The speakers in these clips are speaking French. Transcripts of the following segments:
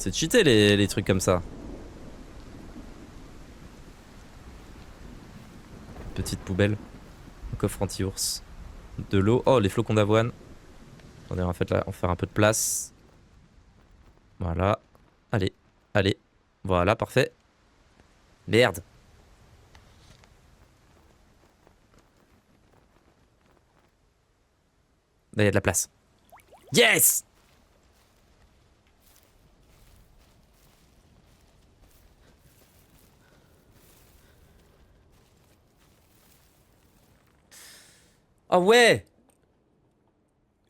C'est cheaté les trucs comme ça. Petite poubelle. Un coffre anti-ours. De l'eau. Oh, les flocons d'avoine. Attendez, on va faire un peu de place. Voilà. Allez, allez. Voilà, parfait. Merde. Là, il y a de la place. Yes! Oh ouais!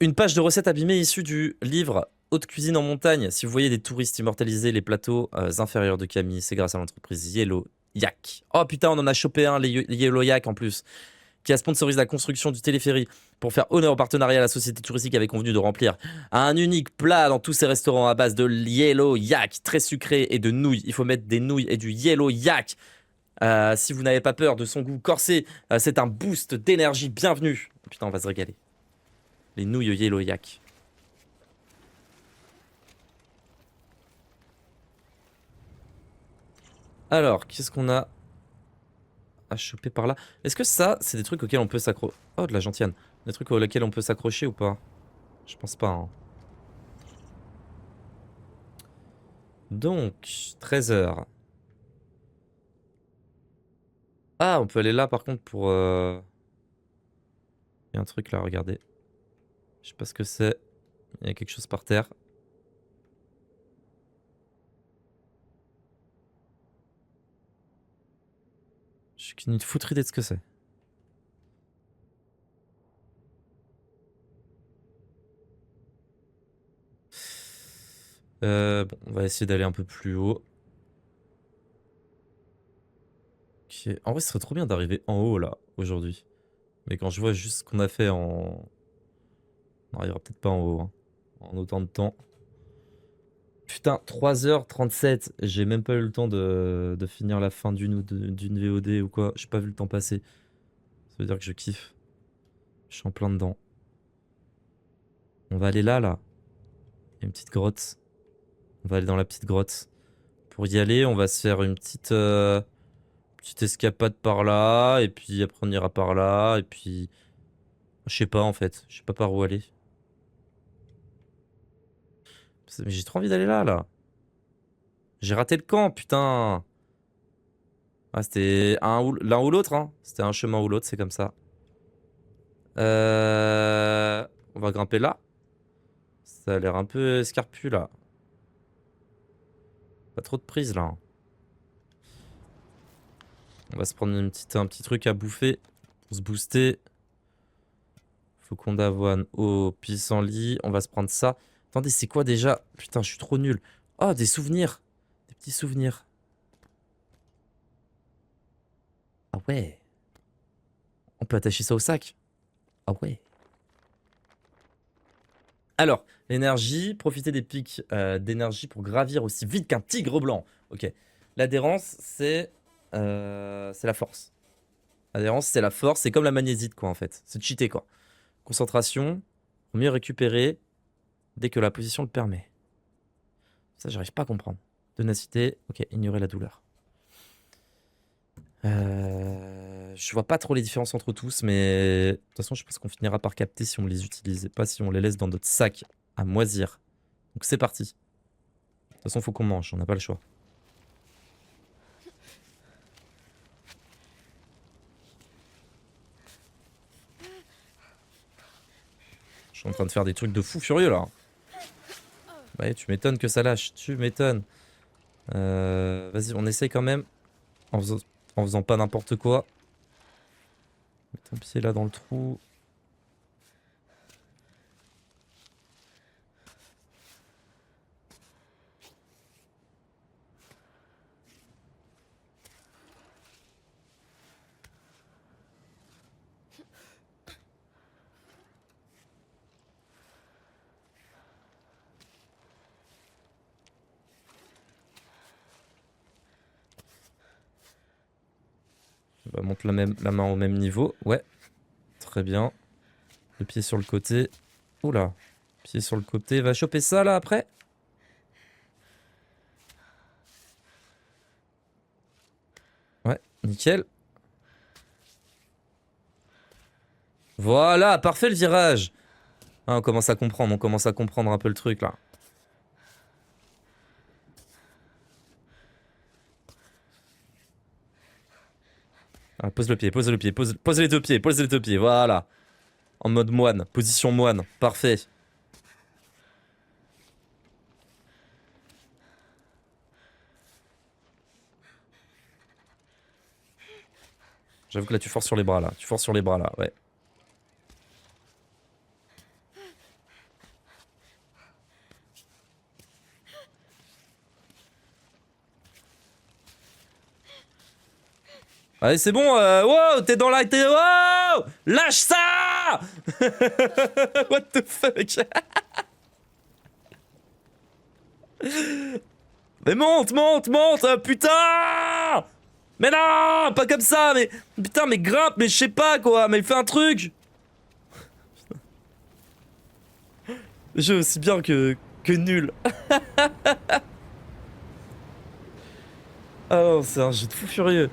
Une page de recettes abîmées issue du livre Haute cuisine en montagne. Si vous voyez des touristes immortaliser les plateaux inférieurs de Camille, c'est grâce à l'entreprise Yellow Yak. Oh putain, on en a chopé un, les Yellow Yak en plus, qui a sponsorisé la construction du téléphérique. Pour faire honneur au partenariat, la société touristique avait convenu de remplir un unique plat dans tous ses restaurants à base de Yellow Yak, très sucré et de nouilles. Il faut mettre des nouilles et du Yellow Yak. Si vous n'avez pas peur de son goût corsé, c'est un boost d'énergie bienvenue. Putain, on va se régaler. Les nouilles Yellow Yak. Alors, qu'est-ce qu'on a à choper par là? Est-ce que ça, c'est des trucs auxquels on peut s'accrocher? Oh, de la gentiane. Des trucs auxquels on peut s'accrocher ou pas? Je pense pas, hein. Donc, 13 h. Ah, on peut aller là par contre pour... Il y a un truc là, regardez. Je sais pas ce que c'est. Il y a quelque chose par terre. Je suis qu'une foutre idée de ce que c'est. Bon, on va essayer d'aller un peu plus haut. Ok. En vrai, ce serait trop bien d'arriver en haut là, aujourd'hui. Mais quand je vois juste ce qu'on a fait en... On n'arrivera peut-être pas en haut, hein, en autant de temps. Putain, 3h37. J'ai même pas eu le temps de finir la fin d'une VOD ou quoi. J'ai pas vu le temps passer. Ça veut dire que je kiffe. Je suis en plein dedans. On va aller là, là. Il y a une petite grotte. On va aller dans la petite grotte. Pour y aller, on va se faire une petite escapade par là. Et puis après, on ira par là. Et puis... Je sais pas, en fait. Je sais pas par où aller. Mais j'ai trop envie d'aller là, là. J'ai raté le camp, putain. Ah, c'était l'un ou l'autre, hein. C'était un chemin ou l'autre, c'est comme ça. On va grimper là. Ça a l'air un peu escarpu, là. Pas trop de prise, là, hein. On va se prendre un petit truc à bouffer. Pour se booster. Faucon d'avoine au pissenlit. On va se prendre ça. Attendez, c'est quoi déjà? Putain, je suis trop nul. Oh, des souvenirs. Des petits souvenirs. Ah ouais. On peut attacher ça au sac. Ah ouais. Alors, l'énergie, profiter des pics d'énergie pour gravir aussi vite qu'un tigre blanc. Ok. L'adhérence, c'est la force. L'adhérence, c'est la force. C'est comme la magnésite, quoi, en fait. C'est cheaté, quoi. Concentration, pour mieux récupérer dès que la position le permet. Ça, j'arrive pas à comprendre. Ténacité, ok, ignorer la douleur. Je vois pas trop les différences entre tous, mais de toute façon, je pense qu'on finira par capter si on les utilise, pas si on les laisse dans notre sac à moisir. Donc c'est parti. De toute façon, faut qu'on mange, on n'a pas le choix. Je suis en train de faire des trucs de fou furieux là. Ouais, tu m'étonnes que ça lâche, tu m'étonnes. Vas-y, on essaye quand même. En faisant pas n'importe quoi. Mets ton pied là dans le trou. Bah, monte la main au même niveau. Ouais, très bien. Le pied sur le côté. Oula, pied sur le côté. Va choper ça là après. Nickel. Voilà, parfait le virage. Ah, on commence à comprendre un peu le truc là. Ah, pose le pied, pose le pied, pose les deux pieds, pose les deux pieds, voilà. En mode moine, position moine, parfait. J'avoue que là tu forces sur les bras là, tu forces sur les bras là, ouais. Allez c'est bon, wow, t'es dans la... Wow, lâche ça. What the fuck. Mais monte, monte, monte, putain. Mais non, pas comme ça, mais... Putain, mais grimpe, mais je sais pas quoi, mais fais un truc. Jeu aussi bien que nul. Ah non, c'est un jeu de fou furieux.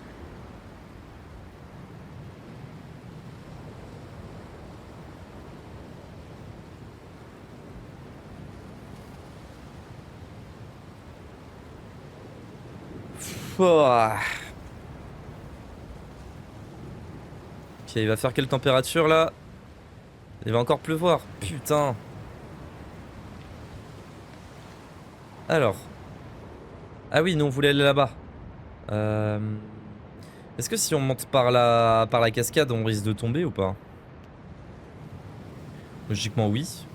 Pouah. Ok, il va faire quelle température là? Il va encore pleuvoir. Putain. Alors. Ah oui, nous on voulait aller là-bas. Est-ce que si on monte par la cascade, on risque de tomber ou pas? Logiquement oui.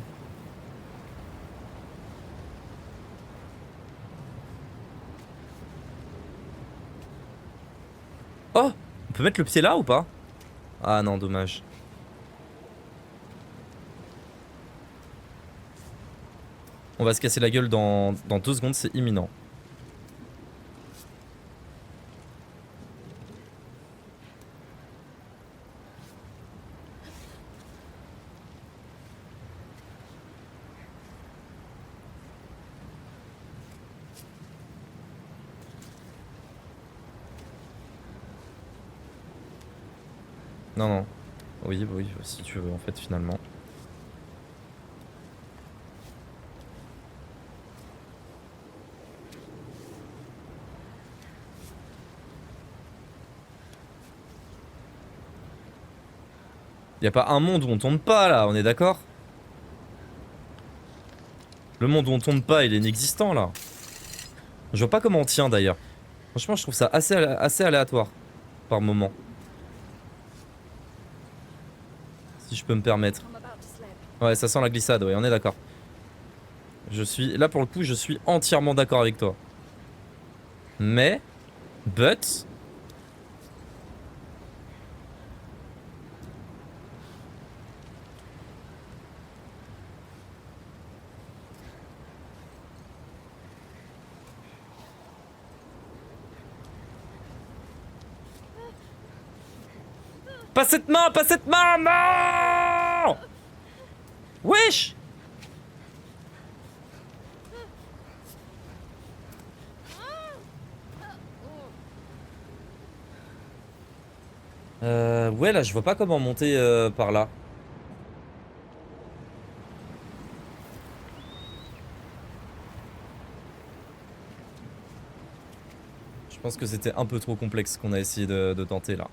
Oh! On peut mettre le pied là ou pas? Ah non, dommage. On va se casser la gueule dans 2 secondes, c'est imminent. Non, non. Oui, oui, si tu veux en fait finalement. Y a pas un monde où on tombe pas là, on est d'accord? Le monde où on tombe pas, il est inexistant là. Je vois pas comment on tient d'ailleurs. Franchement, je trouve ça assez aléatoire par moment. Si je peux me permettre. Ouais, ça sent la glissade, ouais, on est d'accord. Je suis... Là, pour le coup, je suis entièrement d'accord avec toi. Mais... But... Pas cette main, pas cette main, non! Wesh! Ouais, là, je vois pas comment monter par là. Je pense que c'était un peu trop complexe qu'on a essayé de tenter là.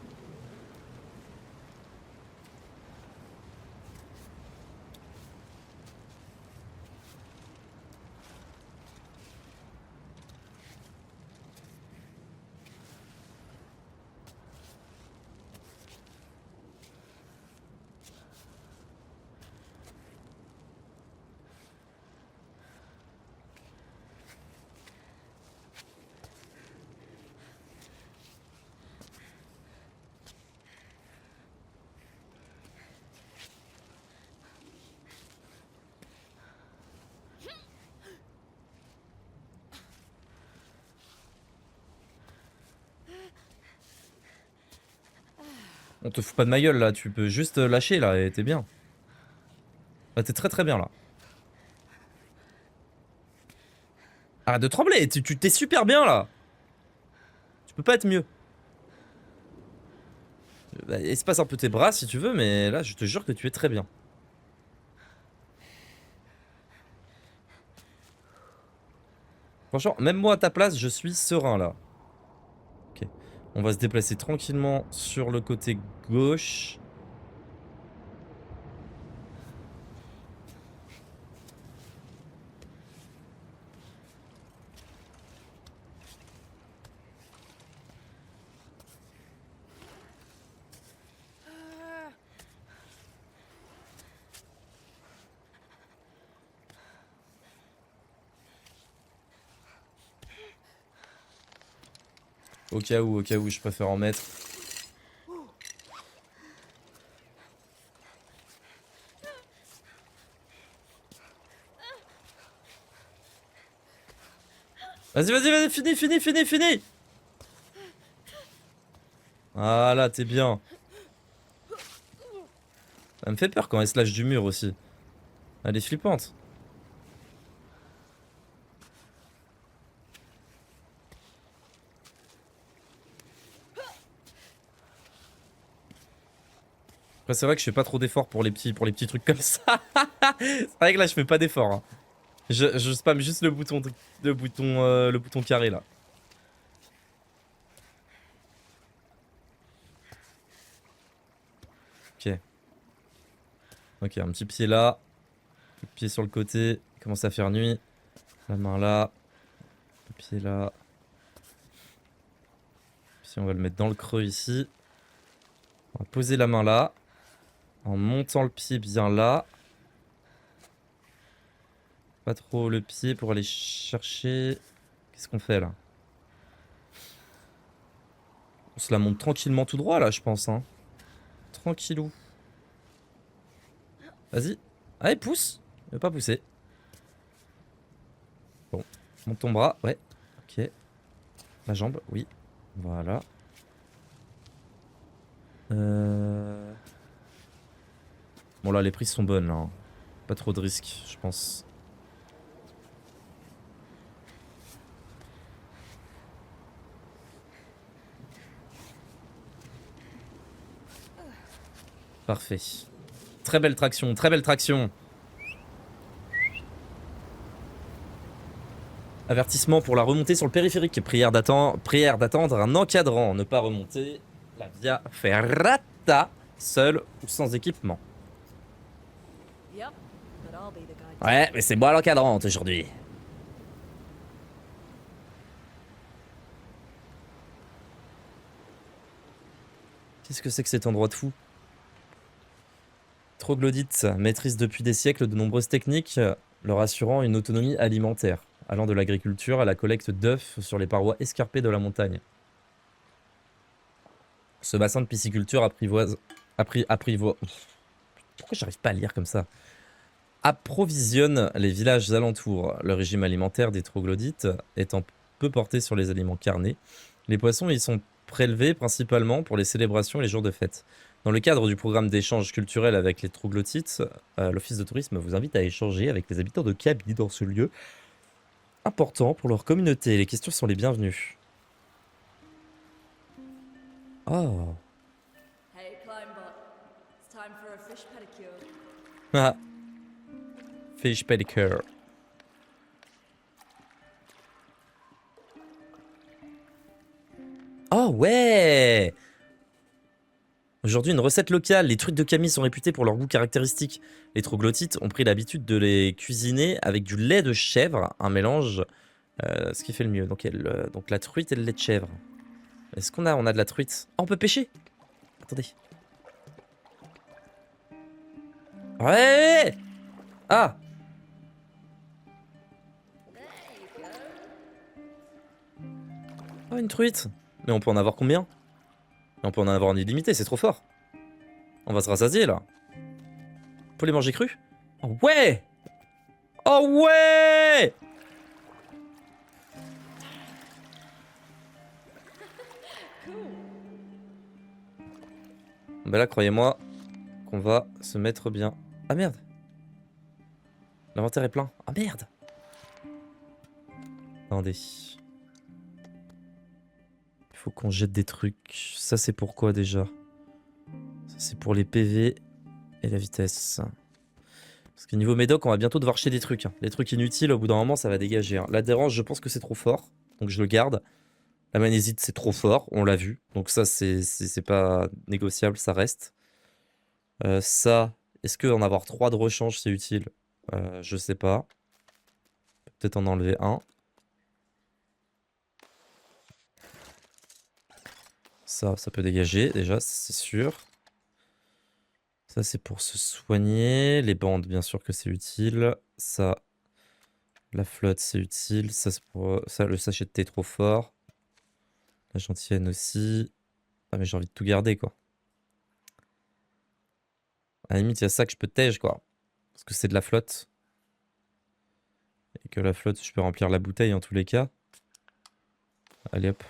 On te fout pas de ma gueule là, tu peux juste lâcher là et t'es bien. Là, t'es très très bien là. Arrête de trembler, tu t'es super bien là. Tu peux pas être mieux. Bah, espace un peu tes bras si tu veux, mais là, je te jure que tu es très bien. Franchement, même moi à ta place, je suis serein là. Ok. On va se déplacer tranquillement sur le côté gauche. Au cas où, je préfère en mettre. Vas-y, vas-y, vas-y, fini. Voilà, t'es bien. Ça me fait peur quand elle se lâche du mur aussi. Elle est flippante. Après, c'est vrai que je fais pas trop d'efforts pour les petits trucs comme ça. C'est vrai que là, je fais pas d'efforts. Hein. Je spamme juste le bouton carré là. Ok. Ok, un petit pied là. Le pied sur le côté. Il commence à faire nuit. La main là. Le pied là. Puis on va le mettre dans le creux ici. On va poser la main là. En montant le pied bien là. Pas trop le pied pour aller chercher. Qu'est-ce qu'on fait là? On se la monte tranquillement tout droit là, je pense. Hein. Tranquillou. Vas-y. Allez, pousse. Il veut pas pousser. Bon. Monte ton bras. Ouais. Ok. La jambe. Oui. Voilà. Bon là, les prises sont bonnes là. Hein. Pas trop de risques, je pense. Parfait. Très belle traction, très belle traction. Avertissement pour la remontée sur le périphérique. Prière d'attendre un encadrant. Ne pas remonter la via ferrata, seul ou sans équipement. Ouais, mais c'est moi l'encadrante aujourd'hui. Qu'est-ce que c'est que cet endroit de fou? Troglodytes maîtrise depuis des siècles de nombreuses techniques, leur assurant une autonomie alimentaire, allant de l'agriculture à la collecte d'œufs sur les parois escarpées de la montagne. Ce bassin de pisciculture apprivoise... Pourquoi j'arrive pas à lire comme ça? Approvisionne les villages alentours. Le régime alimentaire des troglodytes étant peu porté sur les aliments carnés, les poissons y sont prélevés principalement pour les célébrations et les jours de fête. Dans le cadre du programme d'échange culturel avec les troglodytes, l'Office de tourisme vous invite à échanger avec les habitants de Kaby dans ce lieu important pour leur communauté. Les questions sont les bienvenues. Oh. Hey, Climbot. It's time for a fish pedicure. Ah. Fish pedicure. Oh ouais! Aujourd'hui, une recette locale. Les trucs de Camille sont réputés pour leur goût caractéristique. Les troglodytes ont pris l'habitude de les cuisiner avec du lait de chèvre, un mélange, ce qui fait le mieux. Donc la truite et le lait de chèvre. Est-ce qu'on a, on a de la truite? Oh, on peut pêcher. Attendez. Ouais! Ah! Oh, une truite. Mais on peut en avoir combien? On peut en avoir en illimité, c'est trop fort. On va se rassasier là. On peut les manger crus? Oh ouais! Oh ouais! Bah là, croyez-moi qu'on va se mettre bien. Ah merde! L'inventaire est plein. Ah merde! Attendez. Il faut qu'on jette des trucs. Ça, c'est pourquoi déjà? C'est pour les PV et la vitesse. Parce que niveau médoc, on va bientôt devoir chier des trucs. Les trucs inutiles, au bout d'un moment, ça va dégager. L'adhérence, je pense que c'est trop fort. Donc je le garde. La magnésie, c'est trop fort. On l'a vu. Donc ça, c'est pas négociable. Ça reste. Ça, est-ce qu'en avoir 3 de rechange, c'est utile? Je sais pas. Peut-être en enlever un. Ça peut dégager, déjà, c'est sûr. Ça, c'est pour se soigner. Les bandes, bien sûr que c'est utile. Ça, la flotte, c'est utile. Ça, c'est pour... ça, le sachet de thé, trop fort. La gentienne aussi. Ah, mais j'ai envie de tout garder, quoi. À la limite, il y a ça que je peux tège, quoi. Parce que c'est de la flotte. Et que la flotte, je peux remplir la bouteille en tous les cas. Allez, hop.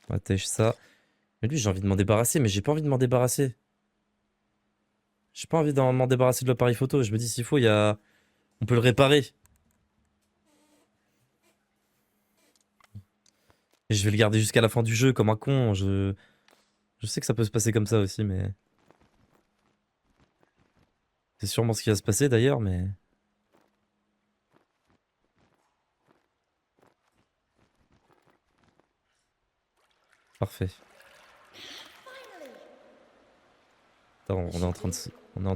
On va tège ça. Mais lui, j'ai envie de m'en débarrasser, mais j'ai pas envie de m'en débarrasser. J'ai pas envie de m'en débarrasser de l'appareil photo. Je me dis, s'il faut, il y a... on peut le réparer. Et je vais le garder jusqu'à la fin du jeu comme un con. Je sais que ça peut se passer comme ça aussi, mais... c'est sûrement ce qui va se passer d'ailleurs, mais... Parfait. Attends, on est en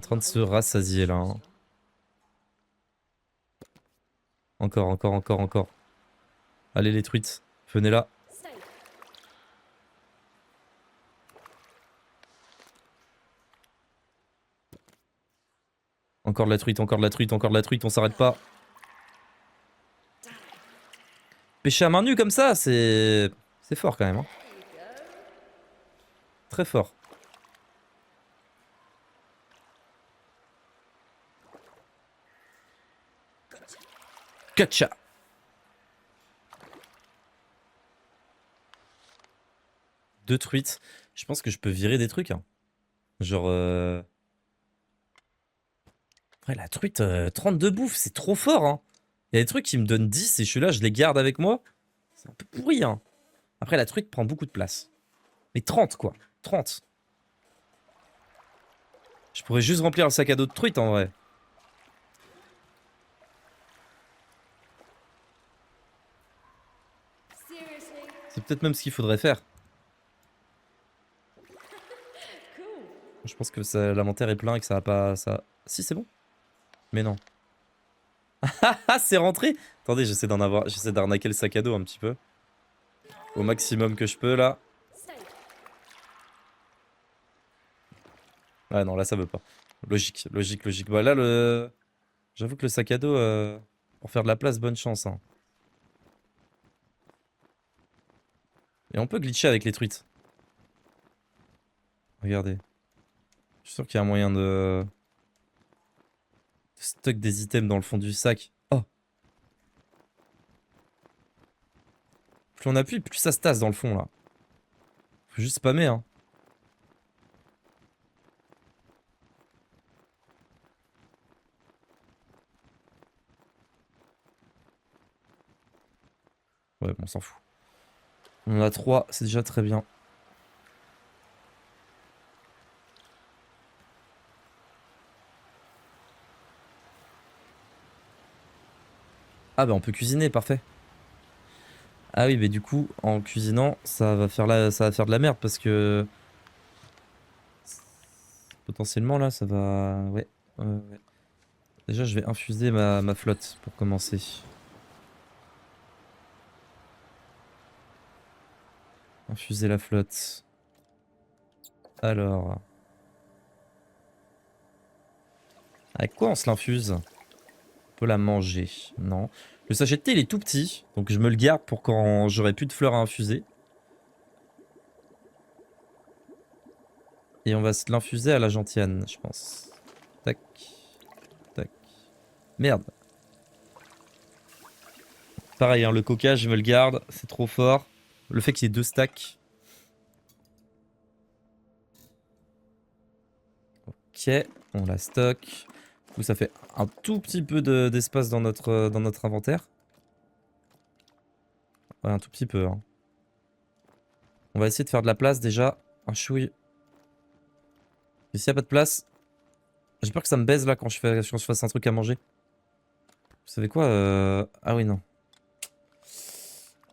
train de se rassasier là. Hein. Encore, encore, encore, encore. Allez les truites, venez là. Stay. Encore de la truite, encore de la truite, encore de la truite, on s'arrête pas. Pêcher à main nue comme ça, c'est fort quand même. Hein. Très fort. Gotcha. Deux truites. Je pense que je peux virer des trucs. Hein. Genre... Ouais, la truite, 32 bouffes, c'est trop fort. Hein. Il y a des trucs qui me donnent 10 et je suis là, je les garde avec moi. C'est un peu pourri. Hein. Après, la truite prend beaucoup de place. Mais 30 quoi. 30. Je pourrais juste remplir le sac à dos de truite en vrai. Seriously? C'est peut-être même ce qu'il faudrait faire. Cool. Je pense que l'inventaire est plein et que ça va pas... Ça... Si, c'est bon. Mais non. Ah, c'est rentré. Attendez, j'essaie j'essaie d'arnaquer le sac à dos un petit peu. Au maximum que je peux, là. Stay. Ouais, non, là, ça veut pas. Logique, logique, logique. Bah là, j'avoue que le sac à dos, pour faire de la place, bonne chance. Hein. Et on peut glitcher avec les truites. Regardez. Je suis sûr qu'il y a un moyen de stock des items dans le fond du sac. Oh. Plus on appuie, plus ça se tasse dans le fond, là. Faut juste spammer, hein. Ouais, bon, on s'en fout. On en a 3, c'est déjà très bien. Ah bah on peut cuisiner, parfait. Ah oui, mais du coup, en cuisinant, ça va faire de la merde parce que... potentiellement, là, ça va... Ouais. Ouais. Déjà, je vais infuser ma flotte pour commencer. Infuser la flotte. Alors... avec quoi on se l'infuse? On peut la manger. Non. Le sachet de thé, il est tout petit. Donc je me le garde pour quand j'aurai plus de fleurs à infuser. Et on va se l'infuser à la gentiane, je pense. Tac. Tac. Merde. Pareil, hein, le coca, je me le garde. C'est trop fort. Le fait qu'il y ait 2 stacks. Ok. On la stocke. Du coup, ça fait un tout petit peu d'espace dans notre inventaire. Ouais, un tout petit peu. Hein. On va essayer de faire de la place déjà. Un chouille. Ici y a pas de place. J'ai peur que ça me baise là quand je fasse un truc à manger. Vous savez quoi Ah oui, non.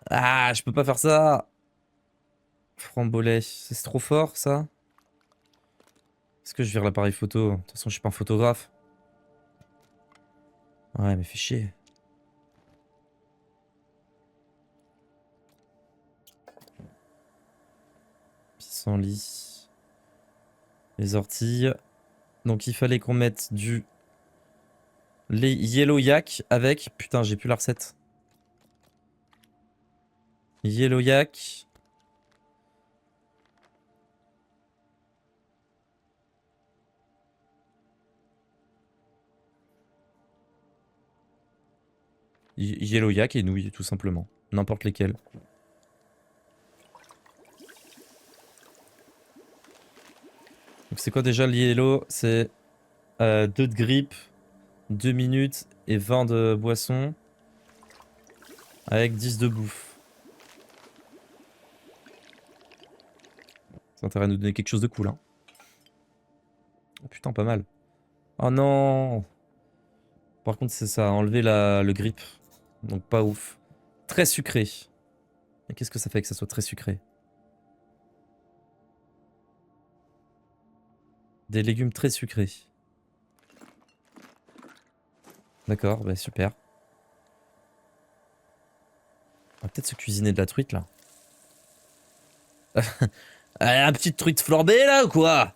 Ah, je peux pas faire ça. Frambolet. C'est trop fort ça. Est-ce que je vire l'appareil photo? De toute façon, je suis pas un photographe. Ouais, mais fais chier. Pissenlit. Les orties. Donc il fallait qu'on mette du lait yellow yak avec... Putain, j'ai plus la recette. Yellow yak. Yellow yak et nouilles, tout simplement. N'importe lesquelles. Donc c'est quoi déjà le yellow? C'est 2 de grippe, 2 minutes et 20 de boisson. Avec 10 de bouffe. Ça a intérêt à nous donner quelque chose de cool, hein. Oh putain, pas mal. Oh non! Par contre, c'est ça, enlever le grip. Donc pas ouf. Très sucré. Et qu'est-ce que ça fait que ça soit très sucré? Des légumes très sucrés. D'accord, bah super. On va peut-être se cuisiner de la truite là. Un petite truite flambée là ou quoi?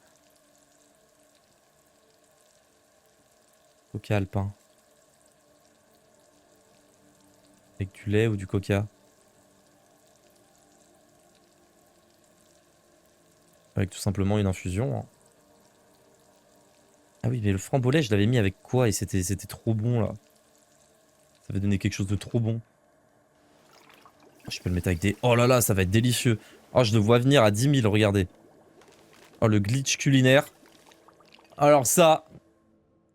Coca alpin. Avec du lait ou du coca? Avec tout simplement une infusion, hein. Ah oui, mais le frambolet, je l'avais mis avec quoi? Et c'était trop bon là. Ça avait donné quelque chose de trop bon. Je peux le mettre avec des... Oh là là, ça va être délicieux. Oh, je le vois venir à 10 000, regardez. Oh, le glitch culinaire. Alors ça,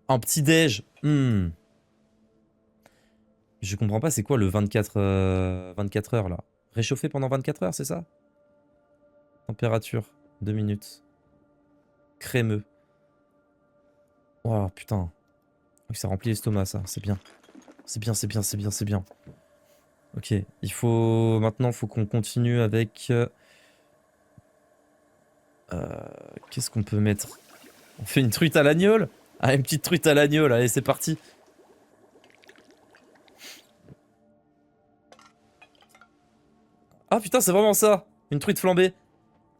un petit déj. Je comprends pas, c'est quoi le 24 heures là? Réchauffer pendant 24 heures, c'est ça? Température, 2 minutes. Crémeux. Oh putain. Oui, ça remplit l'estomac, ça, c'est bien. C'est bien, c'est bien, c'est bien, c'est bien. Ok, il faut... Maintenant, faut qu'on continue avec... qu'est-ce qu'on peut mettre? On fait une truite à l'agneau? Ah, une petite truite à l'agneau, allez, c'est parti. Ah putain, c'est vraiment ça. Une truite flambée.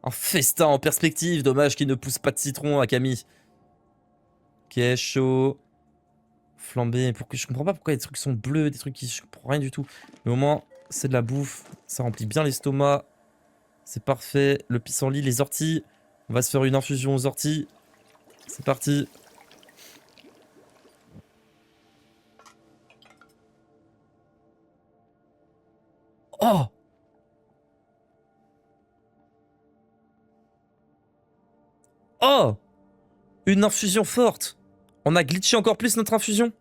Un festin en perspective, dommage qu'il ne pousse pas de citron à Camille. Ok, chaud. Flambé, pourquoi je comprends pas pourquoi les trucs sont bleus, des trucs qui... Je comprends rien du tout. Mais au moins, c'est de la bouffe. Ça remplit bien l'estomac. C'est parfait. Le pissenlit, les orties. On va se faire une infusion aux orties. C'est parti. Oh! Oh! Une infusion forte! On a glitché encore plus notre infusion.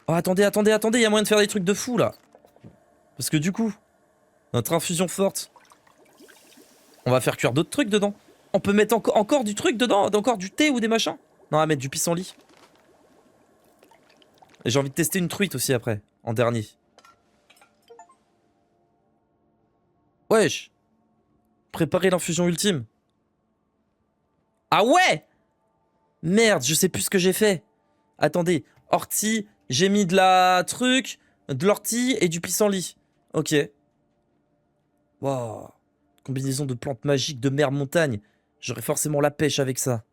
Oh, attendez, attendez, attendez, il y a moyen de faire des trucs de fou là. Parce que du coup, notre infusion forte, on va faire cuire d'autres trucs dedans. On peut mettre encore du truc dedans, encore du thé ou des machins. Non, on va mettre du pissenlit. Et j'ai envie de tester une truite aussi après, en dernier. Wesh! Préparer l'infusion ultime. Ah ouais! Merde, je sais plus ce que j'ai fait. Attendez, ortie, j'ai mis de la truc, de l'ortie et du pissenlit. Ok. Wow. Combinaison de plantes magiques de mer montagne. J'aurais forcément la pêche avec ça.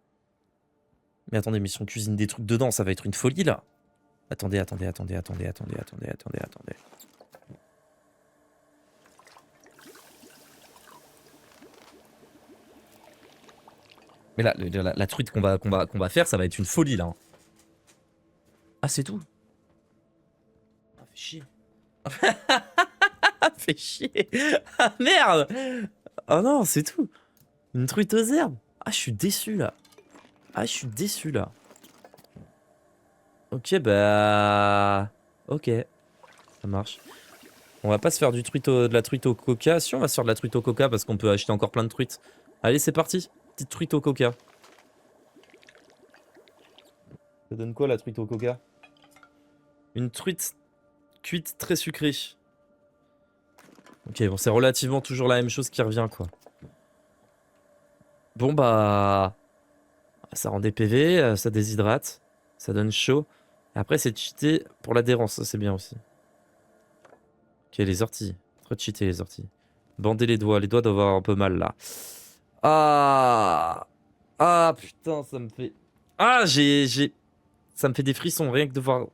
Mais attendez, mais si on cuisine des trucs dedans, ça va être une folie là. Attendez, attendez, attendez, attendez, attendez, attendez, attendez, attendez. Mais là, la truite qu'on va faire, ça va être une folie là, hein. Ah, c'est tout? Ah, fais chier. Fais chier. Ah merde. Oh non, c'est tout. Une truite aux herbes. Ah, je suis déçu là. Ah, je suis déçu là. Ok, bah... Ok, ça marche. On va pas se faire de la truite au coca. Si, on va se faire de la truite au coca parce qu'on peut acheter encore plein de truites. Allez, c'est parti. petite truite au coca. Ça donne quoi la truite au coca? Une truite cuite très sucrée. Ok, bon, c'est relativement toujours la même chose qui revient, quoi. Bon, bah... Ça rend des PV, ça déshydrate, ça donne chaud. Après, c'est cheaté pour l'adhérence, ça c'est bien aussi. Ok, les orties. Trop cheaté les orties. Bander les doigts doivent avoir un peu mal là. Ah, ah putain, ça me fait... Ah, ça me fait des frissons rien que de voir...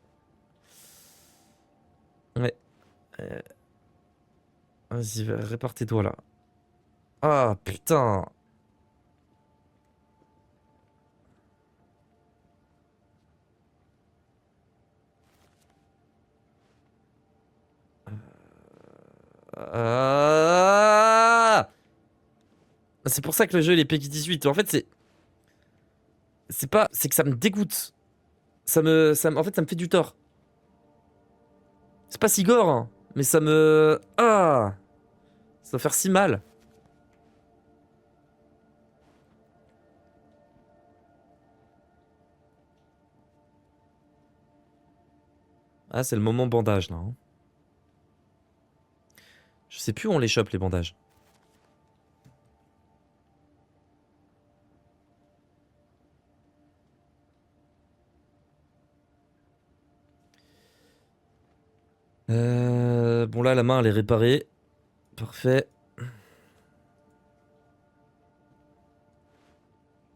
Ouais. Euh, Vas-y, répare tes doigts là. Ah putain. Ah, c'est pour ça que le jeu il est PEGI 18. En fait, c'est pas, c'est que ça me dégoûte. En fait, ça me fait du tort. C'est pas si gore, hein, mais ça me... Ah, ça va faire si mal. Ah, c'est le moment bandage, là. Hein. Je sais plus où on les chope, les bandages. Bon, là, la main, elle est réparée. Parfait.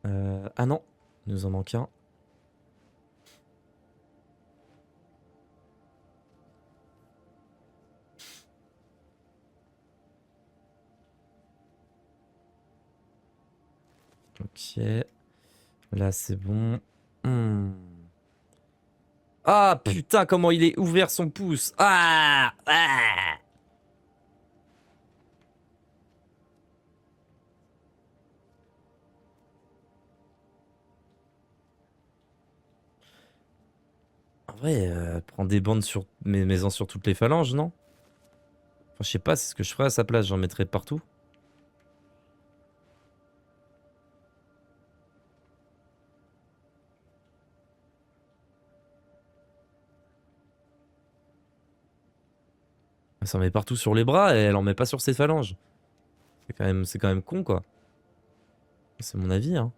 Ah non, il nous en manque un. Ok. Là, c'est bon. Hmm. Ah, putain, comment il est ouvert son pouce. Ah, ah. En vrai, prendre des bandes sur... Mets-en sur toutes les phalanges, non? Enfin, je sais pas, c'est ce que je ferais à sa place, j'en mettrais partout. Elle s'en met partout sur les bras et elle en met pas sur ses phalanges. C'est quand même con, quoi. C'est mon avis, hein.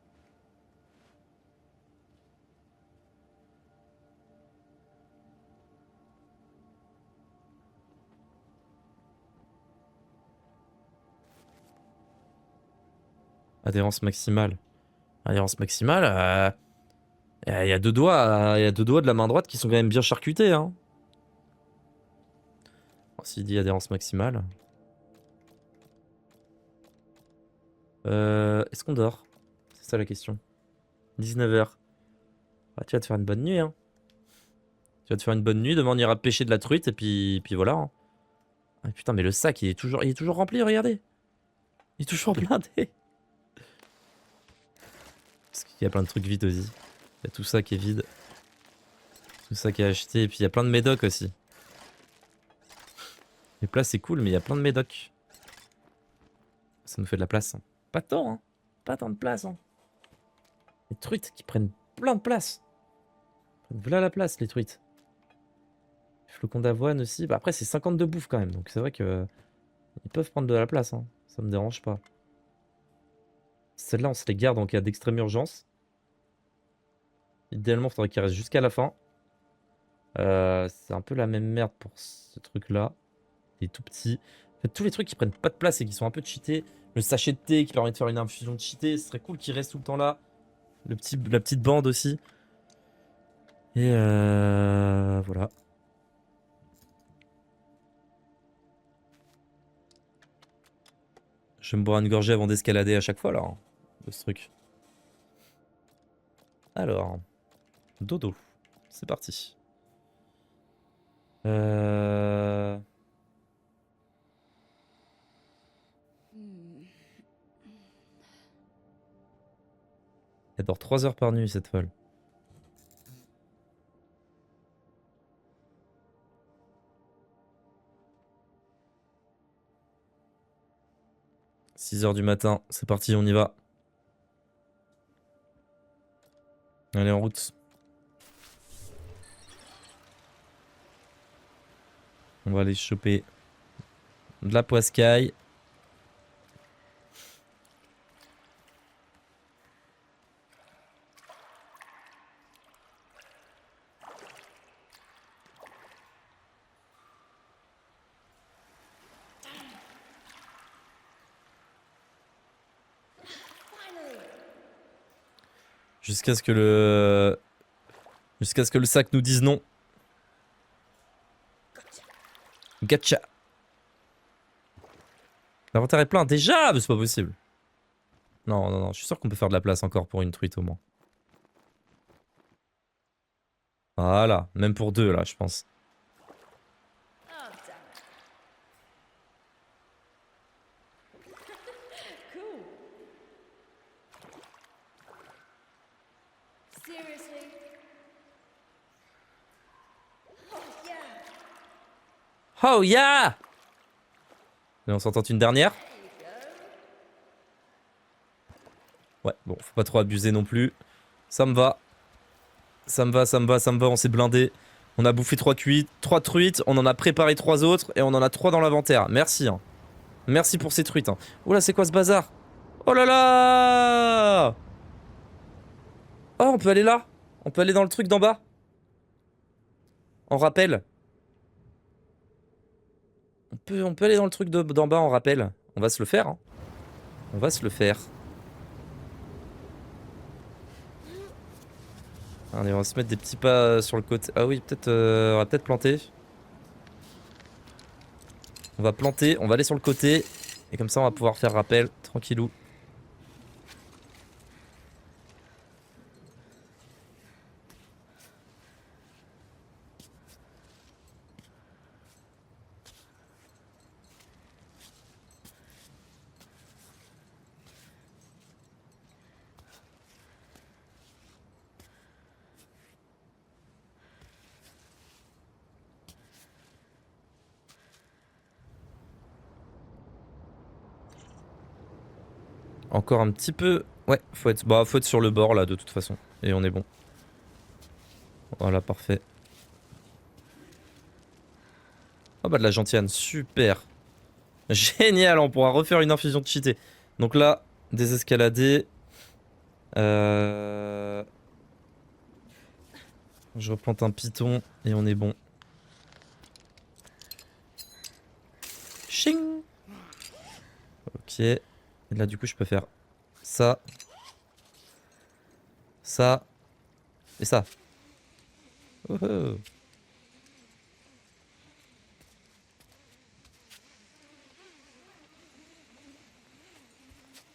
Adhérence maximale. Adhérence maximale, il y a deux doigts, il y a deux doigts de la main droite qui sont quand même bien charcutés, hein. Bon, s'il dit adhérence maximale. Est-ce qu'on dort? C'est ça la question. 19h. Ah, tu vas te faire une bonne nuit, hein. Tu vas te faire une bonne nuit, demain on ira pêcher de la truite et puis voilà. Hein. Ah, putain, mais le sac il est toujours rempli, regardez. Il est toujours blindé. Parce qu'il y a plein de trucs vides aussi. Il y a tout ça qui est vide. Tout ça qui est acheté. Et puis il y a plein de médocs aussi. Les places c'est cool, mais il y a plein de médocs. Ça nous fait de la place. Hein. Pas tant, hein. Pas tant de place, hein. Les truites qui prennent plein de place. Voilà la place, les truites. Les flocons d'avoine aussi. Bah après, c'est 50 de bouffe quand même. Donc c'est vrai que ils peuvent prendre de la place. Hein. Ça me dérange pas. Celles-là, on se les garde en cas d'extrême urgence. Idéalement, il faudrait qu'il reste jusqu'à la fin. C'est un peu la même merde pour ce truc-là. Il est tout petit. En fait, tous les trucs qui prennent pas de place et qui sont un peu cheatés. Le sachet de thé qui permet de faire une infusion de cheaté. Ce serait cool qu'il reste tout le temps là. La petite bande aussi. Et voilà. Je vais me boire une gorgée avant d'escalader à chaque fois là. Hein, de ce truc. Alors. Dodo. C'est parti. Euh... Elle dort 3 heures par nuit cette folle. 6 heures du matin. C'est parti, on y va. Allez, en route. On va aller choper de la poiscaille. Jusqu'à ce que le sac nous dise non. Gacha. L'inventaire est plein déjà, mais c'est pas possible. Non, non, non, je suis sûr qu'on peut faire de la place encore pour une truite au moins. Voilà, même pour deux là, je pense. Oh, damn it. Cool. Seriously? Oh, yeah. Oh yeah! Et on s'entend une dernière? Ouais, bon, faut pas trop abuser non plus. Ça me va. Ça me va, ça me va, ça me va, on s'est blindé. On a bouffé 3 truites, on en a préparé 3 autres et on en a 3 dans l'inventaire. Merci. Hein. Merci pour ces truites. Hein. Oula, c'est quoi ce bazar? Oh là là! Oh, on peut aller là? On peut aller dans le truc d'en bas? En rappel? On peut aller dans le truc d'en bas en rappel. On va se le faire. Hein. On va se le faire. Allez, on va se mettre des petits pas sur le côté. Ah oui, peut-être, on va peut-être planter. On va planter, on va aller sur le côté. Et comme ça, on va pouvoir faire rappel, tranquillou. Encore un petit peu. Ouais, faut être sur le bord là, de toute façon. Et on est bon. Voilà, parfait. Oh bah de la gentiane, super. Génial, on pourra refaire une infusion de cheaté. Donc là, désescalader. Je replante un python et on est bon. Ching. Ok. Et là du coup je peux faire ça. Ça. Et ça. Oh oh.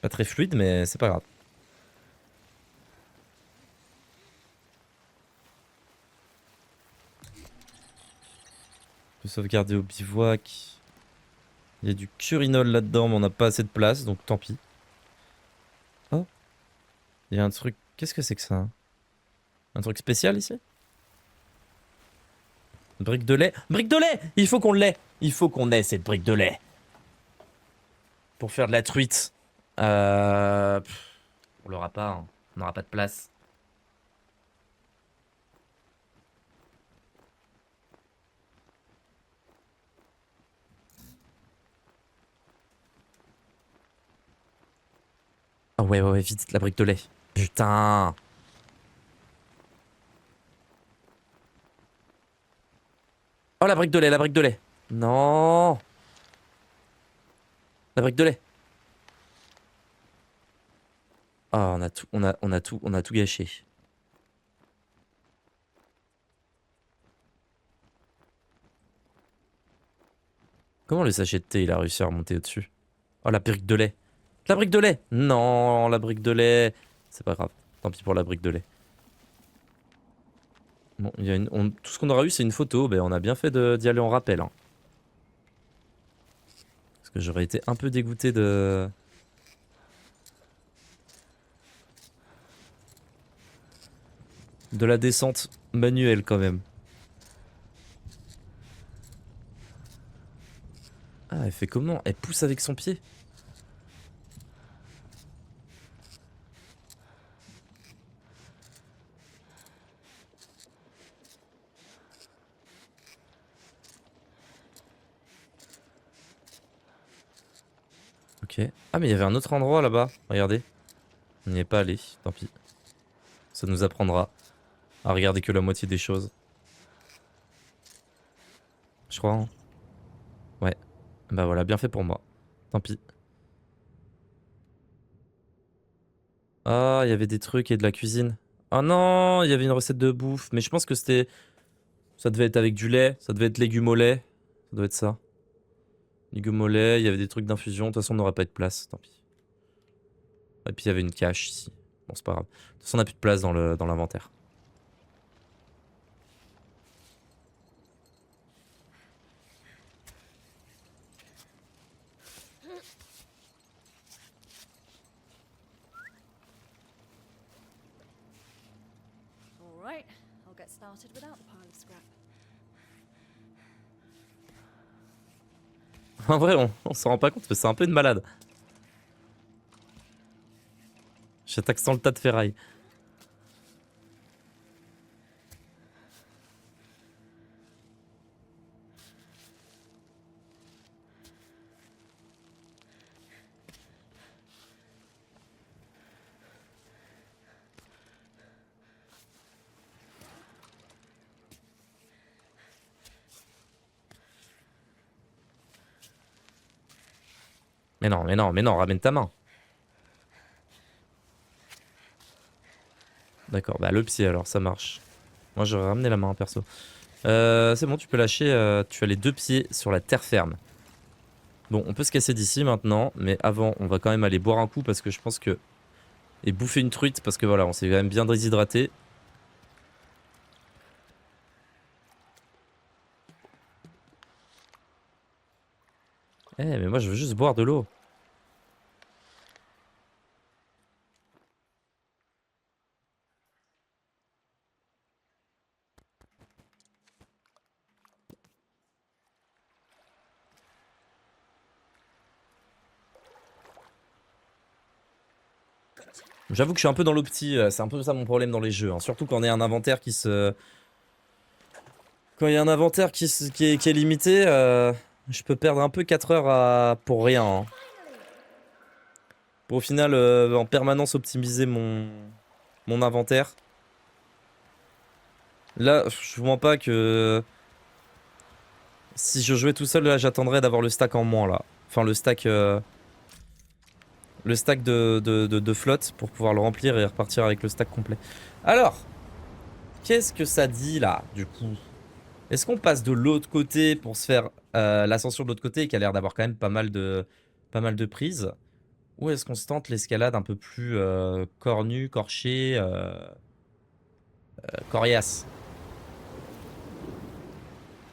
Pas très fluide mais c'est pas grave. On peut sauvegarder au bivouac. Il y a du curinol là-dedans mais on n'a pas assez de place donc tant pis. Oh. Il y a un truc... Qu'est-ce que c'est que ça? Hein? Un truc spécial ici? Brique de lait. Brique de lait! Il faut qu'on l'ait! Il faut qu'on ait cette brique de lait. Pour faire de la truite. On l'aura pas, hein. On n'aura pas de place. Ah ouais, ouais, ouais, vite, la brique de lait. Putain! Oh, la brique de lait, la brique de lait! Non! La brique de lait! Ah, on a tout, on a tout gâché. Comment le sachet de thé, il a réussi à remonter au-dessus? Oh, la brique de lait! La brique de lait! Non, la brique de lait! C'est pas grave. Tant pis pour la brique de lait. Bon, il y a tout ce qu'on aura eu, c'est une photo. Ben, on a bien fait d'y aller en rappel. Hein. Parce que j'aurais été un peu dégoûté de la descente manuelle quand même. Ah, elle fait comment? Elle pousse avec son pied? Ok. Ah mais il y avait un autre endroit là-bas, regardez. On n'y est pas allé, tant pis. Ça nous apprendra à regarder que la moitié des choses. Je crois, hein. Ouais. Bah voilà, bien fait pour moi. Tant pis. Ah, il y avait des trucs et de la cuisine. Oh non, il y avait une recette de bouffe. Mais je pense que c'était... Ça devait être avec du lait. Ça devait être légumes au lait. Ça doit être ça. Légumes au lait, il y avait des trucs d'infusion. De toute façon, on n'aurait pas de place. Tant pis. Et puis il y avait une cache ici. Bon, c'est pas grave. De toute façon, on n'a plus de place dans l'inventaire. All right, I'll get started without the pile of scrap. En vrai, on s'en rend pas compte, mais c'est un peu une malade. J'attaque sans le tas de ferraille. Mais non, mais non, mais non, ramène ta main. D'accord, bah le pied alors, ça marche. Moi j'aurais ramené la main perso. C'est bon, tu peux lâcher. Tu as les 2 pieds sur la terre ferme. Bon, on peut se casser d'ici maintenant, mais avant, on va quand même aller boire un coup parce que je pense que. Et bouffer une truite parce que voilà, on s'est quand même bien déshydraté. Eh, mais moi je veux juste boire de l'eau. J'avoue que je suis un peu dans l'opti, c'est un peu ça mon problème dans les jeux, hein. Surtout quand on a un inventaire qui se. Quand il y a un inventaire qui est limité, je peux perdre un peu 4 heures pour rien, hein. Pour au final en permanence optimiser mon inventaire. Là, je vous mens pas que si je jouais tout seul, là, j'attendrais d'avoir le stack en moins, là. Enfin, le stack de flotte pour pouvoir le remplir et repartir avec le stack complet. Alors, qu'est-ce que ça dit, là, du coup? Est-ce qu'on passe de l'autre côté pour se faire l'ascension de l'autre côté, qui a l'air d'avoir quand même pas mal de prises? Ou est-ce qu'on se tente l'escalade un peu plus cornue, corchée, coriace?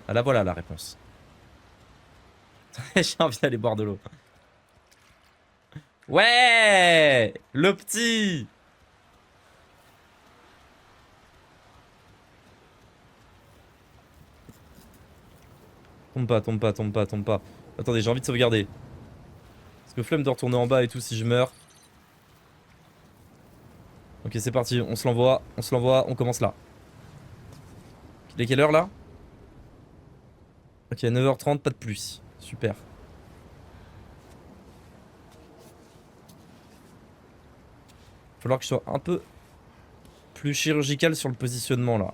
Ah là voilà la réponse. J'ai envie d'aller boire de l'eau. Ouais, le petit. Tombe pas, tombe pas, tombe pas, tombe pas. Attendez, j'ai envie de sauvegarder. Parce que flemme de retourner en bas et tout si je meurs. Ok, c'est parti, on se l'envoie, on commence là. Il est quelle heure là? Ok, 9h30, pas de pluie. Super. Falloir que je sois un peu plus chirurgical sur le positionnement là.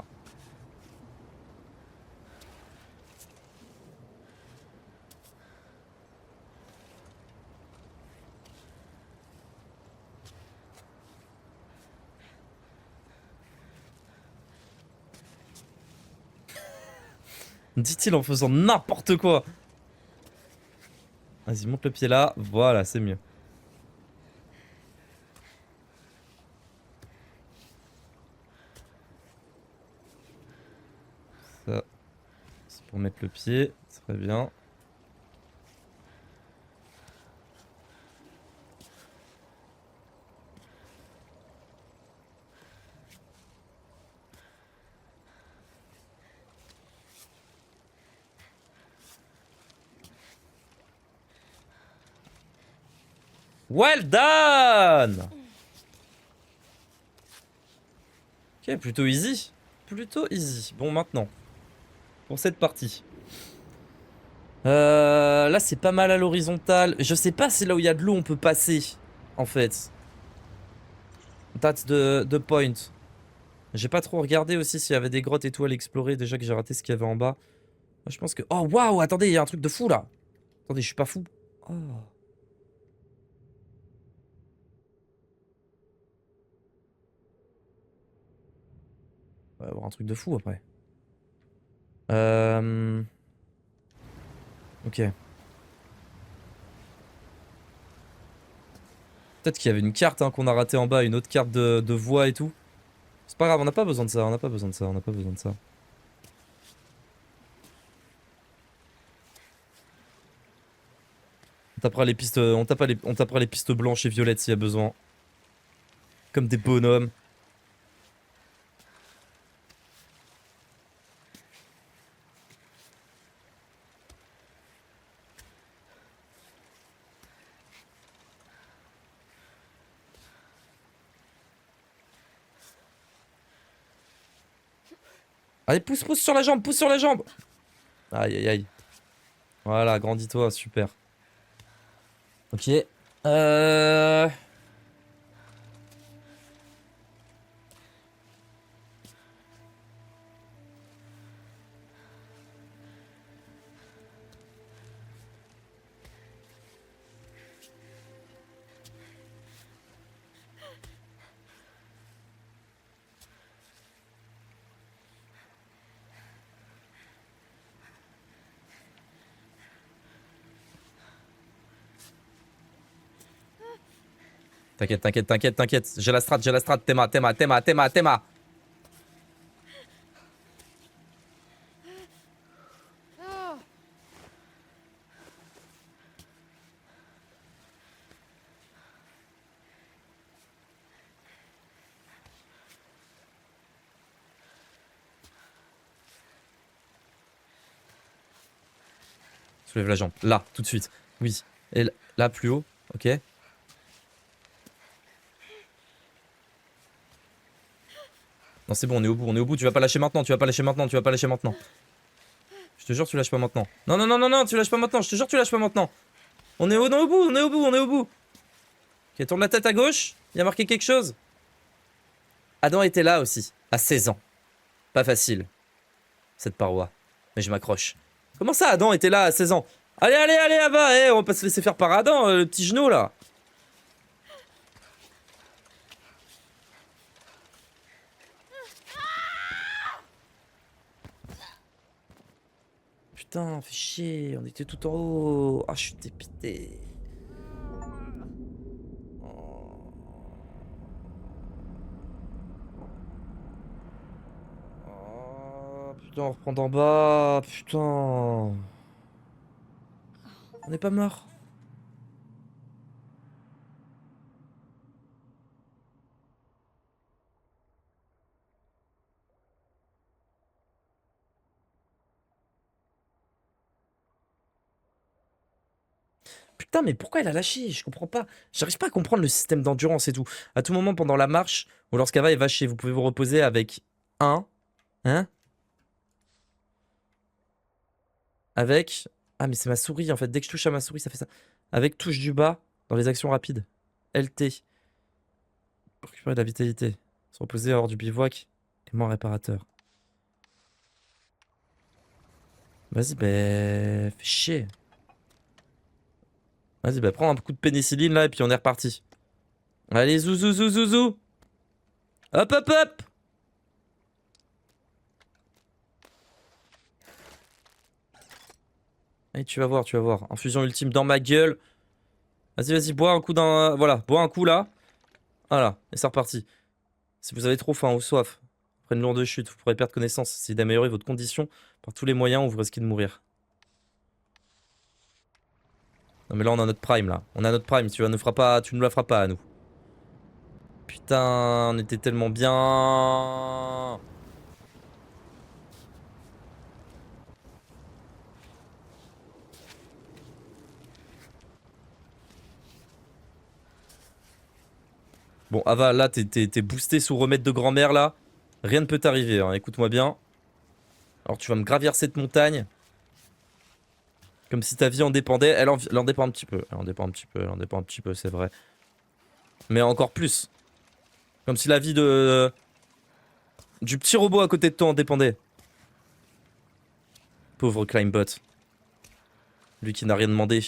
Dit-il en faisant n'importe quoi. Vas-y, monte le pied là. Voilà, c'est mieux. Ça, c'est pour mettre le pied. Très bien. Well done! Ok, plutôt easy. Plutôt easy. Bon, maintenant, pour cette partie. Là, c'est pas mal à l'horizontale. Je sais pas si là où il y a de l'eau, on peut passer, en fait. That's the point. J'ai pas trop regardé aussi s'il y avait des grottes et tout à l'explorer. Déjà que j'ai raté ce qu'il y avait en bas. Moi, je pense que... Oh, waouh, attendez, il y a un truc de fou, là. Attendez, je suis pas fou. Oh. On va avoir un truc de fou, après. Ok. Peut-être qu'il y avait une carte hein, qu'on a ratée en bas, une autre carte de voie et tout. C'est pas grave, on n'a pas besoin de ça, on n'a pas besoin de ça, on n'a pas besoin de ça. On tapera les pistes, on tapera les pistes blanches et violettes s'il y a besoin. Comme des bonhommes. Allez, pousse, pousse sur la jambe, pousse sur la jambe. Aïe, aïe, aïe. Voilà, grandis-toi, super. Ok. Euh... T'inquiète, t'inquiète, t'inquiète, t'inquiète. J'ai la strat, Théma, Théma, Théma, Théma, Théma. Soulève la jambe. Là, tout de suite. Oui. Et là, plus haut. Ok. Non, c'est bon, on est au bout, on est au bout. Tu vas pas lâcher maintenant, tu vas pas lâcher maintenant, tu vas pas lâcher maintenant. Je te jure, tu lâches pas maintenant. Non, non, non, non, non, tu lâches pas maintenant. Je te jure, tu lâches pas maintenant. On est au bout, on est au bout, on est au bout. Ok, tourne la tête à gauche. Il y a marqué quelque chose. Adam était là aussi, à 16 ans. Pas facile, cette paroi. Mais je m'accroche. Comment ça, Adam était là à 16 ans? Allez, allez, allez, Ava, on va pas se laisser faire par Adam, le petit genou là. Putain, fais chier, on était tout en haut. Ah, je suis dépité. Oh, putain, on reprend d'en bas. Putain. On n'est pas mort. Putain, mais pourquoi elle a lâché? Je comprends pas. J'arrive pas à comprendre le système d'endurance et tout. À tout moment pendant la marche, ou lorsqu'Ava est vachée, vous pouvez vous reposer avec un. Hein? Avec. Ah, mais c'est ma souris en fait. Dès que je touche à ma souris, ça fait ça. Avec touche du bas dans les actions rapides. LT. Pour récupérer de la vitalité. Se reposer hors du bivouac. Et moins réparateur. Vas-y, bah. Fais chier. Vas-y, bah prends un coup de pénicilline là et puis on est reparti. Allez, zouzou, zouzou, zouzou. Hop, hop, hop. Allez, tu vas voir, tu vas voir. Infusion ultime dans ma gueule. Vas-y, vas-y, bois un coup dans... Voilà, bois un coup là. Voilà, et c'est reparti. Si vous avez trop faim ou soif, après une longue chute, vous pourrez perdre connaissance. Essayez d'améliorer votre condition par tous les moyens ou vous risquez de mourir. Non mais là on a notre prime là. On a notre prime, tu nous la feras pas à nous. Putain, on était tellement bien. Bon, Ava, là t'es boosté sous remède de grand-mère là. Rien ne peut t'arriver, hein. Écoute-moi bien. Alors tu vas me gravir cette montagne. Comme si ta vie en dépendait. Elle en dépend un petit peu. Elle en dépend un petit peu. Elle en dépend un petit peu, c'est vrai. Mais encore plus. Comme si la vie de... du petit robot à côté de toi en dépendait. Pauvre Climbot. Lui qui n'a rien demandé.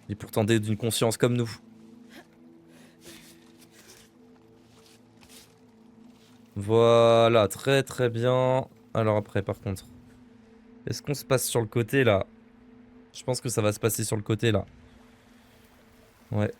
Il est pourtant d'une conscience comme nous. Voilà, très très bien. Alors après, par contre, est-ce qu'on se passe sur le côté là? Je pense que ça va se passer sur le côté là. Ouais.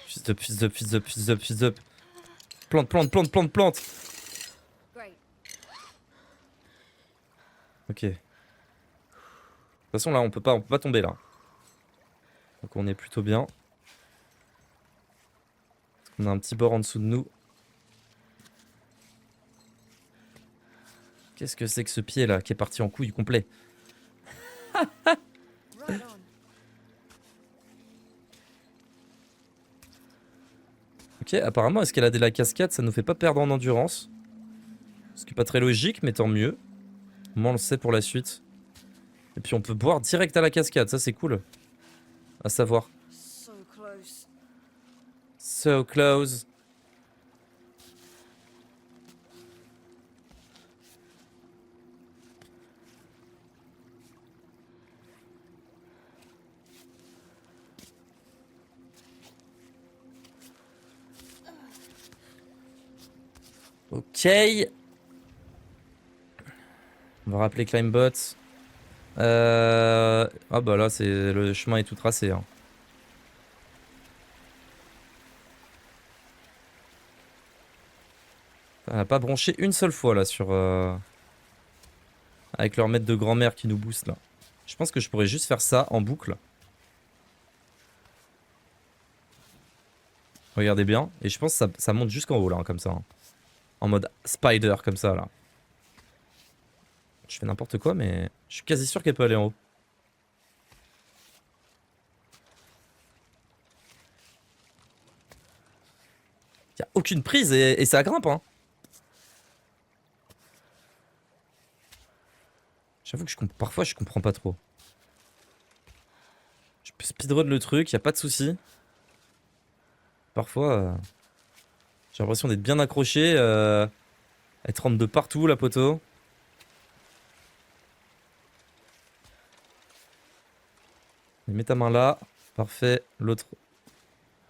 Fils up, fils up, fils up, fils up, fils up. Plante, plante, plante, plante, plante. Great. Ok. De toute façon là, on peut pas tomber là. Donc on est plutôt bien. On a un petit bord en dessous de nous. Qu'est-ce que c'est que ce pied là qui est parti en couille complet? Right on. Ok, apparemment escalader la cascade ça nous fait pas perdre en endurance. Ce qui est pas très logique mais tant mieux. Au moins on le sait pour la suite. Et puis on peut boire direct à la cascade, ça c'est cool. À savoir. So close. So close. Ok. On va rappeler Climbot. Ah bah là, le chemin est tout tracé. Hein. On n'a pas branché une seule fois là sur... avec leur maître de grand-mère qui nous booste là. Je pense que je pourrais juste faire ça en boucle. Regardez bien. Et je pense que ça monte jusqu'en haut là, hein, comme ça. Hein. En mode spider comme ça là. Je fais n'importe quoi mais je suis quasi sûr qu'elle peut aller en haut. Y a aucune prise et ça grimpe hein. J'avoue que parfois je comprends pas trop. Je peux speedrun le truc, y a pas de souci. Parfois, j'ai l'impression d'être bien accroché. Elle trempe de partout la poteau. Mets ta main là. Parfait. L'autre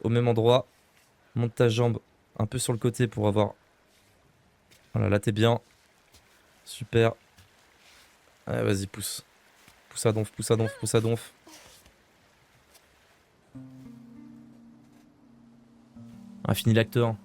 au même endroit. Monte ta jambe un peu sur le côté pour avoir... Voilà, là t'es bien. Super. Allez, vas-y, pousse. Pousse à donf, pousse à donf, pousse à donf. Ah, fini l'acte 1.